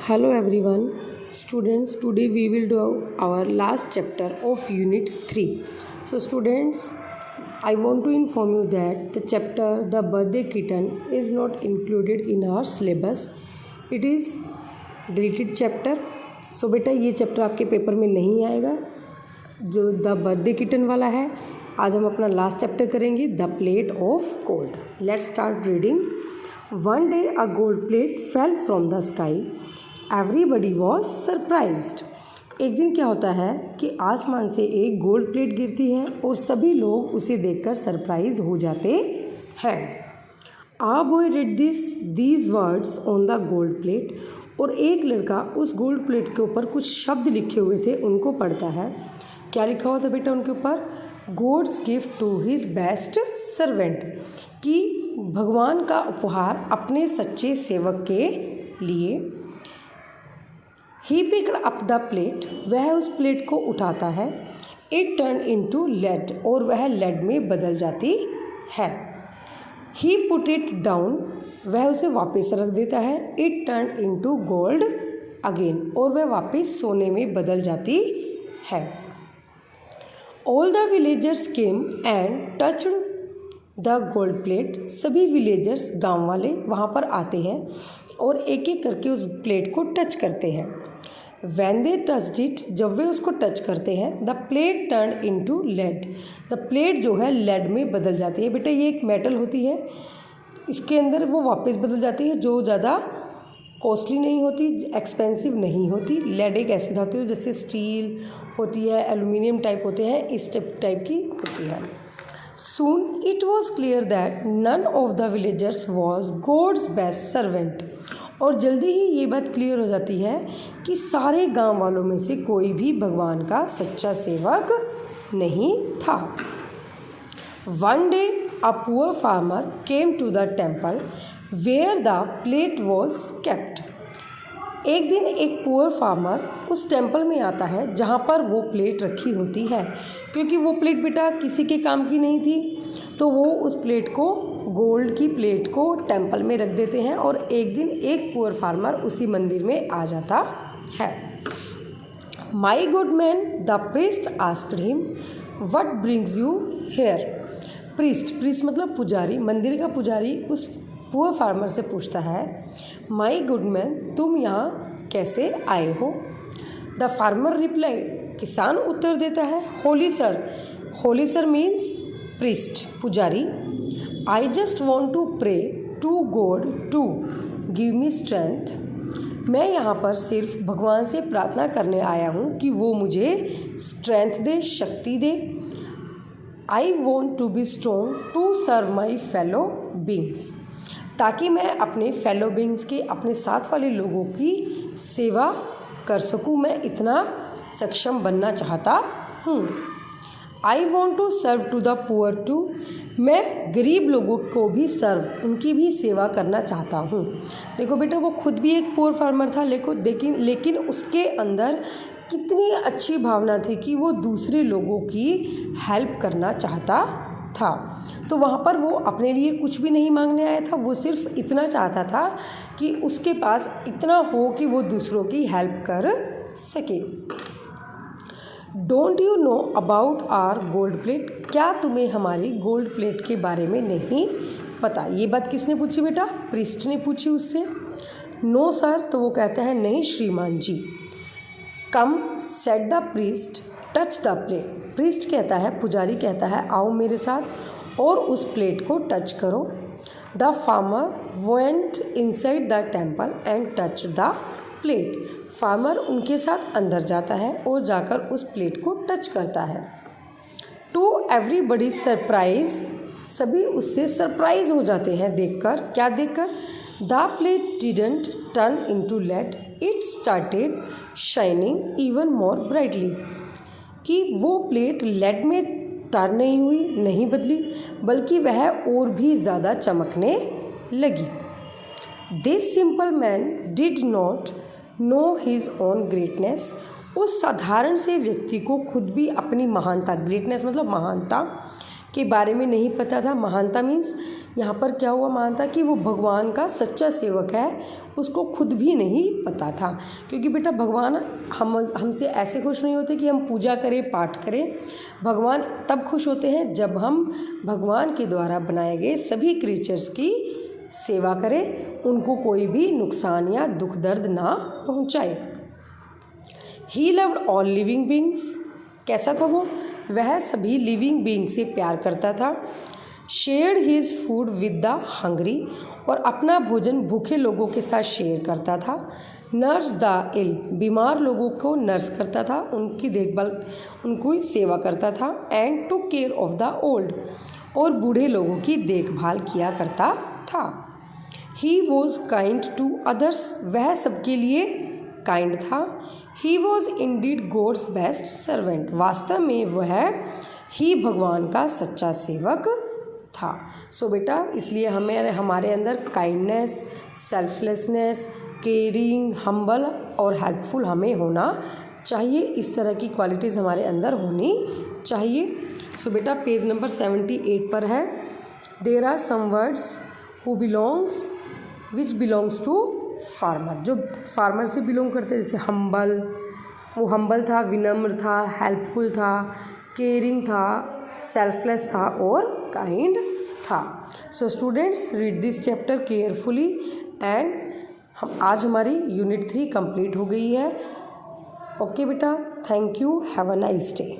Hello everyone, students. Today we will do our last chapter of Unit 3. So students, I want to inform you that the chapter The Birthday Kitten is not included in our syllabus. It is deleted chapter. So बेटा ये chapter आपके paper में नहीं आएगा जो the birthday kitten वाला है. आज हम अपना लास्ट चैप्टर करेंगे the plate of gold. Let's start reading. One day a gold plate fell from the sky. Everybody was surprised. एक दिन क्या होता है कि आसमान से एक गोल्ड प्लेट गिरती है और सभी लोग उसे देखकर सरप्राइज हो जाते हैं. A boy read these words on the gold plate. और एक लड़का उस गोल्ड प्लेट के ऊपर कुछ शब्द लिखे हुए थे उनको पढ़ता है. क्या लिखा हुआ था बेटा उनके ऊपर? God's gift to his best servant, कि भगवान का उपहार अपने सच्चे सेवक के लिए. He picked up the plate, वह उस प्लेट को उठाता है. इट टर्न इनटू लेड, और वह लेड में बदल जाती है. ही पुट इट डाउन, वह उसे वापस रख देता है. It turn into gold again, और वह वापस सोने में बदल जाती है. All the villagers came and touched the gold plate, सभी विलेजर्स गांव वाले वहाँ पर आते हैं और एक एक करके उस प्लेट को टच करते हैं. When they touched it, जब वे उसको टच करते हैं, the plate turn into lead, the plate जो है लेड में बदल जाती है. बेटा ये एक मेटल होती है, इसके अंदर वो वापस बदल जाती है जो ज़्यादा कॉस्टली नहीं होती, एक्सपेंसिव नहीं होती. लेड एक ऐसी धातु है जैसे स्टील होती है, एल्यूमिनियम टाइप होते हैं, इस टाइप की होती है. Soon it was clear that none of the villagers was God's best servant. और जल्दी ही ये बात क्लियर हो जाती है कि सारे गांव वालों में से कोई भी भगवान का सच्चा सेवक नहीं था. One day a poor farmer came to the temple where the plate was kept. एक दिन एक पुअर फार्मर उस टेम्पल में आता है जहाँ पर वो प्लेट रखी होती है, क्योंकि वो प्लेट बेटा किसी के काम की नहीं थी, तो वो उस प्लेट को, गोल्ड की प्लेट को टेम्पल में रख देते हैं. और एक दिन एक पुअर फार्मर उसी मंदिर में आ जाता है. My good man, the priest asked him, what brings you here. Priest मतलब पुजारी, मंदिर का पुजारी उस पुअर फार्मर से पूछता है, माई गुड मैन, तुम यहाँ कैसे आए हो. द फार्मर रिप्लाई, किसान उत्तर देता है, होली सर मीन्स प्रीस्ट, पुजारी. I just want to pray to God to give me strength. मैं यहाँ पर सिर्फ भगवान से प्रार्थना करने आया हूँ कि वो मुझे स्ट्रेंथ दे, शक्ति दे. I want to be strong to serve my fellow beings, ताकि मैं अपने फेलो बींग्स के, अपने साथ वाले लोगों की सेवा कर सकूं. मैं इतना सक्षम बनना चाहता हूँ. I want to serve to the poor too, मैं गरीब लोगों को भी सर्व, उनकी भी सेवा करना चाहता हूँ. देखो बेटा वो खुद भी एक पुअर फार्मर था, लेकिन उसके अंदर कितनी अच्छी भावना थी कि वो दूसरे लोगों की हेल्प करना चाहता था. तो वहाँ पर वो अपने लिए कुछ भी नहीं मांगने आया था, वो सिर्फ इतना चाहता था कि उसके पास इतना हो कि वो दूसरों की हेल्प कर सके. Don't you know about our gold plate, क्या तुम्हें हमारी गोल्ड प्लेट के बारे में नहीं पता. ये बात किसने पूछी बेटा? प्रीस्ट ने पूछी उससे. नो सर, तो वो कहता है नहीं श्रीमान जी. Come said the priest, touch the plate. Priest कहता है, पुजारी कहता है, आओ मेरे साथ और उस प्लेट को टच करो. The farmer went inside the temple and touch the plate. Farmer उनके साथ अंदर जाता है और जाकर उस प्लेट को टच करता है. टू एवरीबडी सरप्राइज, सभी उससे सरप्राइज हो जाते हैं देखकर. क्या देखकर? The plate didn't turn into lead, it started shining even more brightly, कि वो प्लेट लेड में टर्न नहीं हुई, नहीं बदली, बल्कि वह और भी ज़्यादा चमकने लगी. This simple man did not know his own greatness, उस साधारण से व्यक्ति को खुद भी अपनी महानता, ग्रेटनेस मतलब महानता, के बारे में नहीं पता था। महानता मीन्स यहाँ पर क्या हुआ, महानता कि वो भगवान का सच्चा सेवक है, उसको खुद भी नहीं पता था। क्योंकि बेटा भगवान हमसे ऐसे खुश नहीं होते कि हम पूजा करें, पाठ करें। भगवान तब खुश होते हैं जब हम भगवान के द्वारा बनाए गए सभी क्रीचर्स की सेवा करें, उनको कोई भी नुकसान या दुख दर्द ना पहुँचाए। He loved all living beings, कैसा था वो, वह सभी लिविंग बींग से प्यार करता था। Shared his food with the hungry, और अपना भोजन भूखे लोगों के साथ शेयर करता था। नर्स द इल, बीमार लोगों को नर्स करता था, उनकी देखभाल, उनको सेवा करता था। And to care of the old, और बूढ़े लोगों की देखभाल किया करता था। He was kind to others, वह सबके लिए काइंड था। He was indeed God's best servant, वास्तव में वह ही भगवान का सच्चा सेवक था। सो बेटा इसलिए हमारे अंदर काइंडनेस, सेल्फलेसनेस, केयरिंग, हम्बल और हेल्पफुल हमें होना चाहिए। इस तरह की क्वालिटीज़ हमारे अंदर होनी चाहिए। सो बेटा पेज नंबर 78 पर है, there are some words who belongs which belongs to farmer, जो फार्मर से बिलोंग करते हैं, जैसे हम्बल, वो हम्बल था, विनम्र था, हेल्पफुल था, केयरिंग था, सेल्फलेस था और काइंड था। So students read this chapter carefully and आज हमारी यूनिट 3 कंप्लीट हो गई है। ओके बेटा, thank you, have a nice day.